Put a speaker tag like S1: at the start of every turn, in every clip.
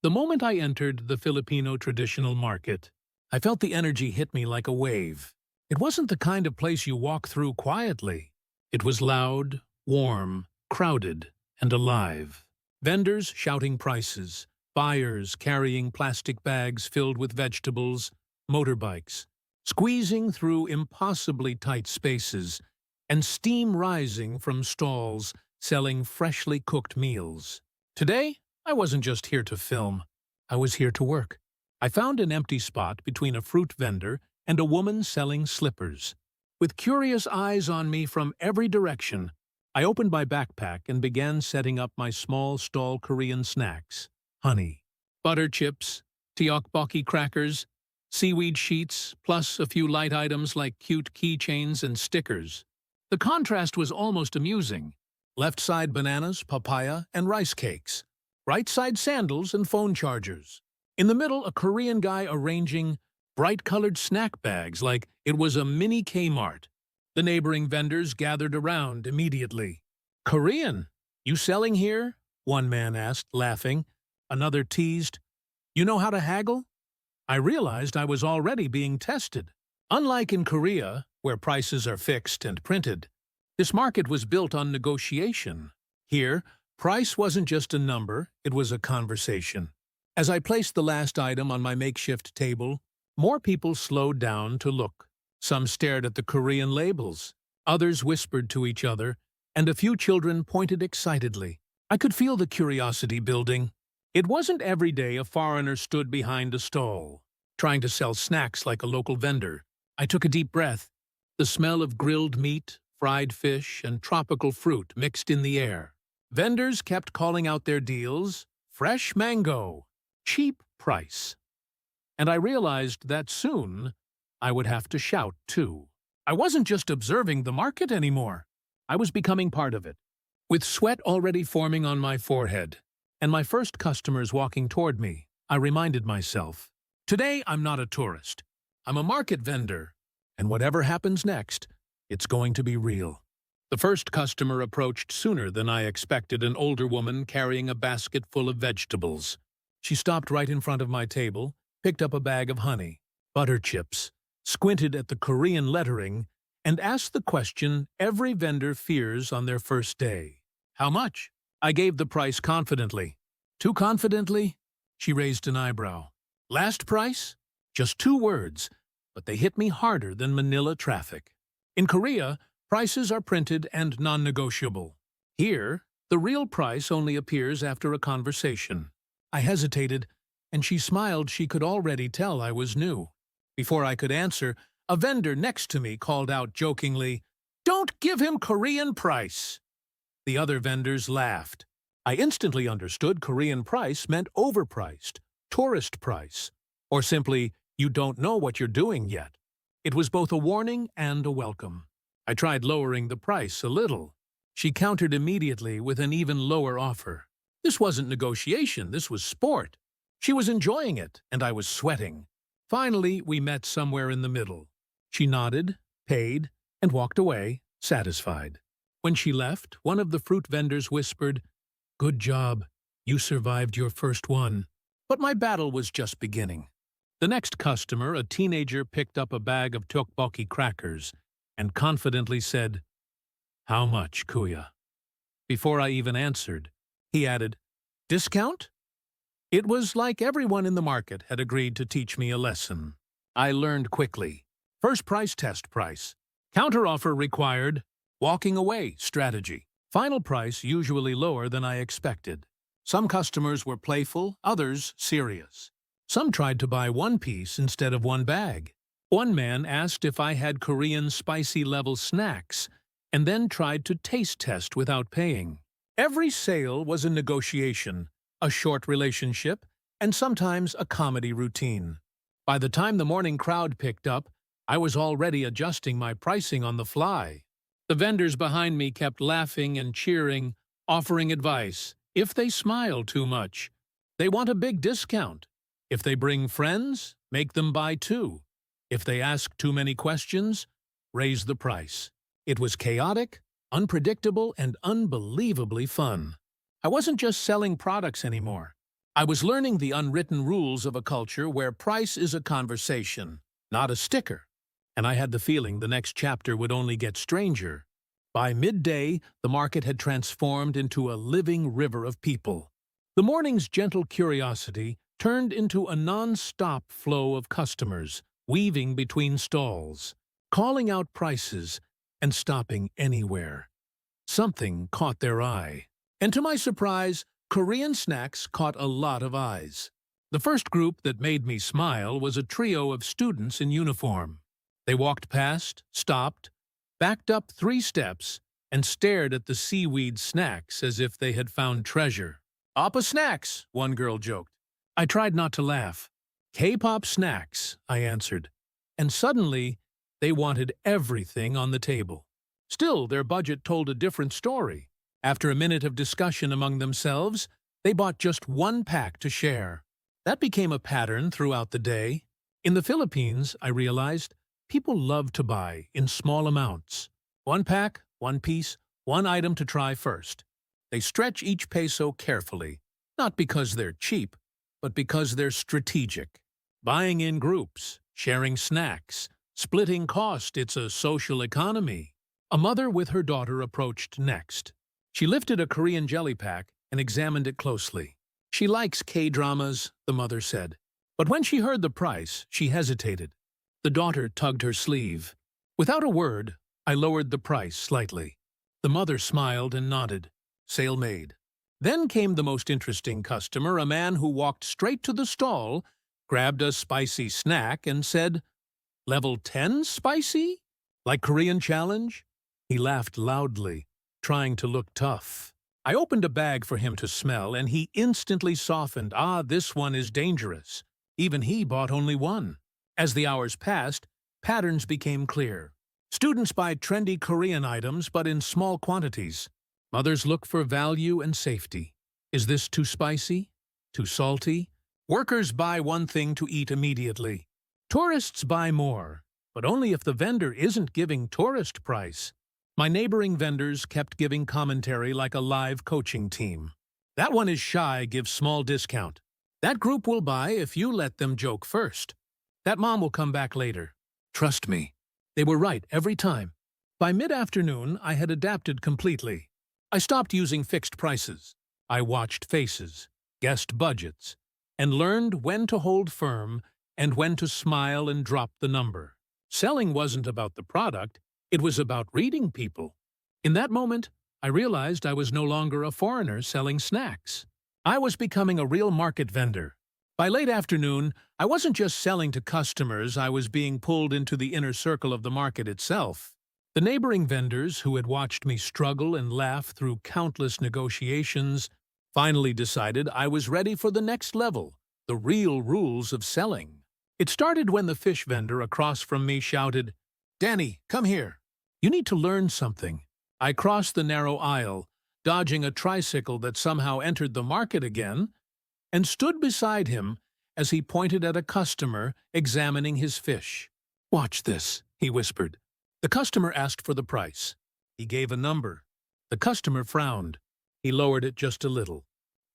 S1: The moment I entered the Filipino traditional market, I felt the energy hit me like a wave. It wasn't the kind of place you walk through quietly. It was loud, warm, crowded, and alive. Vendors shouting prices, buyers carrying plastic bags filled with vegetables, motorbikes, squeezing through impossibly tight spaces, and steam rising from stalls selling freshly cooked meals. Today, I wasn't just here to film. I was here to work. I found an empty spot between a fruit vendor and a woman selling slippers. With curious eyes on me from every direction, I opened my backpack and began setting up my small stall Korean snacks. Honey, butter chips, tteokbokki crackers, seaweed sheets, plus a few light items like cute keychains and stickers. The contrast was almost amusing. Left side bananas, papaya, and rice cakes. Right side sandals and phone chargers. In the middle, a Korean guy arranging bright-colored snack bags like it was a mini Kmart. The neighboring vendors gathered around immediately. "Korean? You selling here?" one man asked, laughing. Another teased, "You know how to haggle?" I realized I was already being tested. Unlike in Korea, where prices are fixed and printed, this market was built on negotiation. Here, price wasn't just a number, it was a conversation. As I placed the last item on my makeshift table, more people slowed down to look. Some stared at the Korean labels, others whispered to each other, and a few children pointed excitedly. I could feel the curiosity building. It wasn't every day a foreigner stood behind a stall, trying to sell snacks like a local vendor. I took a deep breath. The smell of grilled meat, fried fish, and tropical fruit mixed in the air. Vendors kept calling out their deals, fresh mango, cheap price. And I realized that soon I would have to shout too. I wasn't just observing the market anymore. I was becoming part of it. With sweat already forming on my forehead, and my first customers walking toward me, I reminded myself, today I'm not a tourist. I'm a market vendor, and whatever happens next, it's going to be real. The first customer approached sooner than I expected, an older woman carrying a basket full of vegetables. She stopped right in front of my table, picked up a bag of honey, butter chips, squinted at the Korean lettering, and asked the question every vendor fears on their first day. "How much?" I gave the price confidently. Too confidently? She raised an eyebrow. "Last price?" Just 2 words, but they hit me harder than Manila traffic. In Korea, prices are printed and non-negotiable. Here, the real price only appears after a conversation. I hesitated, and she smiled. She could already tell I was new. Before I could answer, a vendor next to me called out jokingly, "Don't give him Korean price!" The other vendors laughed. I instantly understood Korean price meant overpriced, tourist price, or simply, you don't know what you're doing yet. It was both a warning and a welcome. I tried lowering the price a little. She countered immediately with an even lower offer. This wasn't negotiation, this was sport. She was enjoying it, and I was sweating. Finally, we met somewhere in the middle. She nodded, paid, and walked away, satisfied. When she left, one of the fruit vendors whispered, "Good job, you survived your first one." But my battle was just beginning. The next customer, a teenager, picked up a bag of tteokbokki crackers and confidently said, "How much, kuya?" Before I even answered, he added, "Discount?" It was like everyone in the market had agreed to teach me a lesson. I learned quickly. First price, test price. Counteroffer required. Walking away strategy. Final price usually lower than I expected. Some customers were playful, others serious. Some tried to buy one piece instead of one bag. One man asked if I had Korean spicy-level snacks and then tried to taste test without paying. Every sale was a negotiation, a short relationship, and sometimes a comedy routine. By the time the morning crowd picked up, I was already adjusting my pricing on the fly. The vendors behind me kept laughing and cheering, offering advice. If they smile too much, they want a big discount. If they bring friends, make them buy too. If they ask too many questions, raise the price. It was chaotic, unpredictable, and unbelievably fun. I wasn't just selling products anymore. I was learning the unwritten rules of a culture where price is a conversation, not a sticker, and I had the feeling the next chapter would only get stranger. By midday, the market had transformed into a living river of people. The morning's gentle curiosity turned into a non-stop flow of customers, weaving between stalls, calling out prices, and stopping anywhere. Something caught their eye. And to my surprise, Korean snacks caught a lot of eyes. The first group that made me smile was a trio of students in uniform. They walked past, stopped, backed up 3 steps, and stared at the seaweed snacks as if they had found treasure. "Appa snacks," one girl joked. I tried not to laugh. "K-pop snacks," I answered. And suddenly, they wanted everything on the table. Still, their budget told a different story. After a minute of discussion among themselves, they bought just 1 pack to share. That became a pattern throughout the day. In the Philippines, I realized, people love to buy in small amounts. 1 pack, 1 piece, 1 item to try first. They stretch each peso carefully, not because they're cheap, but because they're strategic. Buying in groups, sharing snacks, splitting cost, it's a social economy. A mother with her daughter approached next. She lifted a Korean jelly pack and examined it closely. She likes K-dramas, the mother said. But when she heard the price, she hesitated. The daughter tugged her sleeve. Without a word, I lowered the price slightly. The mother smiled and nodded. Sale made. Then came the most interesting customer, a man who walked straight to the stall, grabbed a spicy snack, and said, "Level 10 spicy? Like Korean challenge?" He laughed loudly, trying to look tough. I opened a bag for him to smell, and he instantly softened. "Ah, this one is dangerous." Even he bought only 1. As the hours passed, patterns became clear. Students buy trendy Korean items, but in small quantities. Mothers look for value and safety. Is this too spicy? Too salty? Workers buy one thing to eat immediately. Tourists buy more, but only if the vendor isn't giving tourist price. My neighboring vendors kept giving commentary like a live coaching team. "That one is shy, give small discount. That group will buy if you let them joke first. That mom will come back later. Trust me." They were right every time. By mid-afternoon, I had adapted completely. I stopped using fixed prices. I watched faces, guessed budgets, and learned when to hold firm and when to smile and drop the number. Selling wasn't about the product, it was about reading people. In that moment, I realized I was no longer a foreigner selling snacks. I was becoming a real market vendor. By late afternoon, I wasn't just selling to customers, I was being pulled into the inner circle of the market itself. The neighboring vendors, who had watched me struggle and laugh through countless negotiations, finally decided I was ready for the next level, the real rules of selling. It started when the fish vendor across from me shouted, "Danny, come here. You need to learn something." I crossed the narrow aisle, dodging a tricycle that somehow entered the market again, and stood beside him as he pointed at a customer examining his fish. "Watch this," he whispered. The customer asked for the price. He gave a number. The customer frowned. He lowered it just a little.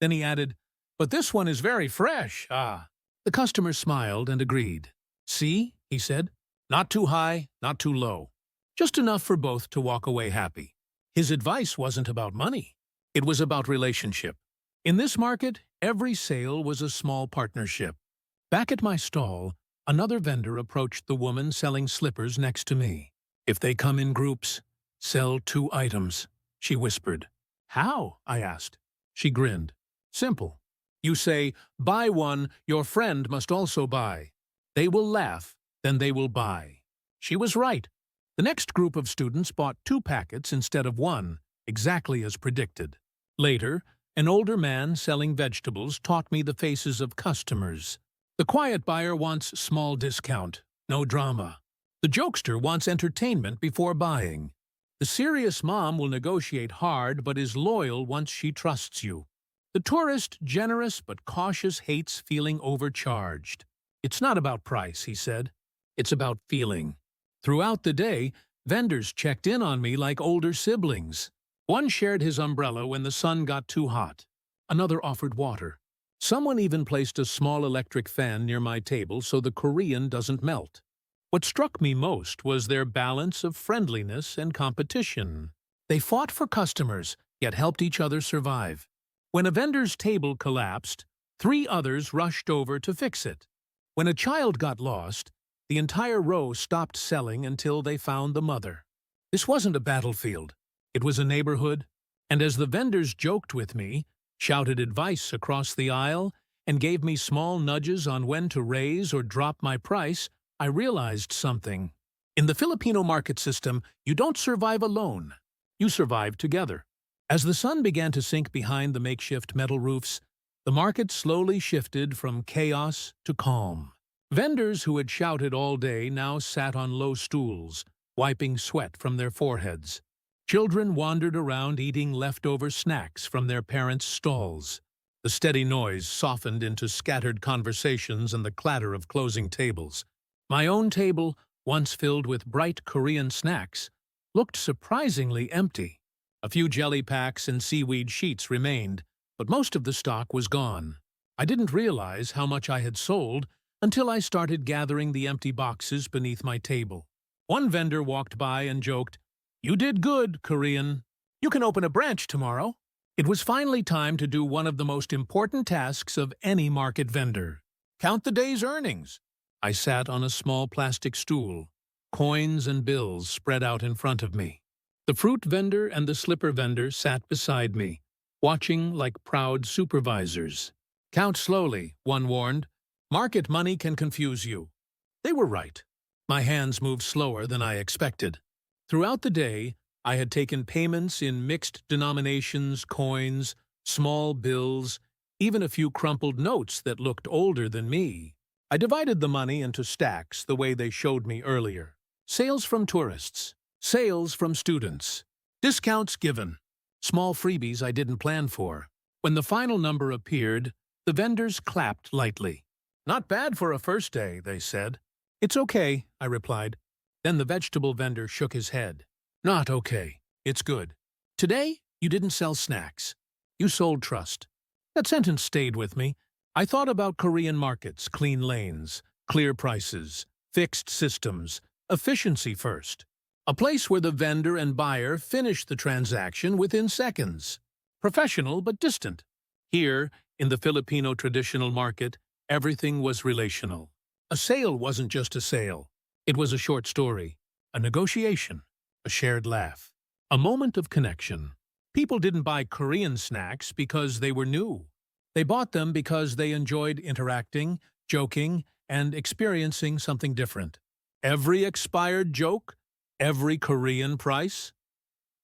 S1: Then he added, "But this one is very fresh, ah." The customer smiled and agreed. "See," he said, "not too high, not too low. Just enough for both to walk away happy." His advice wasn't about money. It was about relationship. In this market, every sale was a small partnership. Back at my stall, another vendor approached the woman selling slippers next to me. "If they come in groups, sell 2 items, she whispered. "How?" I asked. She grinned. "Simple. You say, 'Buy one, your friend must also buy.' They will laugh, then they will buy." She was right. The next group of students bought 2 packets instead of 1, exactly as predicted. Later, an older man selling vegetables taught me the faces of customers. The quiet buyer wants small discount, no drama. The jokester wants entertainment before buying. The serious mom will negotiate hard but is loyal once she trusts you. The tourist, generous but cautious, hates feeling overcharged. "It's not about price," he said. "It's about feeling." Throughout the day, vendors checked in on me like older siblings. One shared his umbrella when the sun got too hot. Another offered water. Someone even placed a small electric fan near my table so the Korean doesn't melt. What struck me most was their balance of friendliness and competition. They fought for customers, yet helped each other survive. When a vendor's table collapsed, 3 others rushed over to fix it. When a child got lost, the entire row stopped selling until they found the mother. This wasn't a battlefield. It was a neighborhood, and as the vendors joked with me, shouted advice across the aisle, and gave me small nudges on when to raise or drop my price, I realized something. In the Filipino market system, you don't survive alone. You survive together. As the sun began to sink behind the makeshift metal roofs, the market slowly shifted from chaos to calm. Vendors who had shouted all day now sat on low stools, wiping sweat from their foreheads. Children wandered around eating leftover snacks from their parents' stalls. The steady noise softened into scattered conversations and the clatter of closing tables. My own table, once filled with bright Korean snacks, looked surprisingly empty. A few jelly packs and seaweed sheets remained, but most of the stock was gone. I didn't realize how much I had sold until I started gathering the empty boxes beneath my table. One vendor walked by and joked, "You did good, Korean. You can open a branch tomorrow." It was finally time to do one of the most important tasks of any market vendor. Count the day's earnings. I sat on a small plastic stool, coins and bills spread out in front of me. The fruit vendor and the slipper vendor sat beside me, watching like proud supervisors. "Count slowly," one warned. "Market money can confuse you." They were right. My hands moved slower than I expected. Throughout the day, I had taken payments in mixed denominations, coins, small bills, even a few crumpled notes that looked older than me. I divided the money into stacks the way they showed me earlier. Sales from tourists, sales from students, discounts given, small freebies I didn't plan for. When the final number appeared, the vendors clapped lightly. "Not bad for a first day," they said. "It's okay," I replied. Then the vegetable vendor shook his head. "Not okay. It's good. Today, you didn't sell snacks. You sold trust." That sentence stayed with me. I thought about Korean markets, clean lanes, clear prices, fixed systems, efficiency first. A place where the vendor and buyer finished the transaction within seconds. Professional but distant. Here, in the Filipino traditional market, everything was relational. A sale wasn't just a sale. It was a short story, a negotiation, a shared laugh, a moment of connection. People didn't buy Korean snacks because they were new. They bought them because they enjoyed interacting, joking, and experiencing something different. Every expired joke, every Korean price,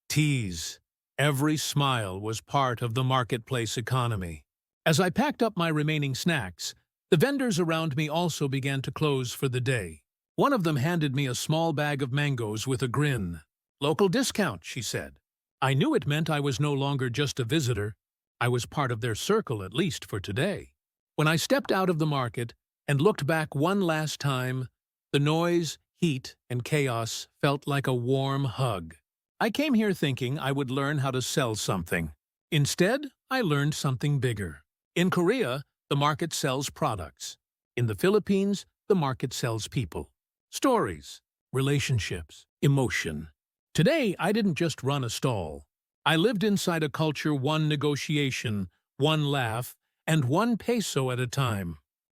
S1: tease, every smile was part of the marketplace economy. As I packed up my remaining snacks, the vendors around me also began to close for the day. One of them handed me a small bag of mangoes with a grin. "Local discount," she said. I knew it meant I was no longer just a visitor. I was part of their circle, at least for today. When I stepped out of the market and looked back one last time, the noise, heat, and chaos felt like a warm hug. I came here thinking I would learn how to sell something. Instead, I learned something bigger. In Korea, the market sells products. In the Philippines, the market sells people. Stories, relationships, emotion. Today, I didn't just run a stall. I lived inside a culture, one negotiation, one laugh, and one peso at a time.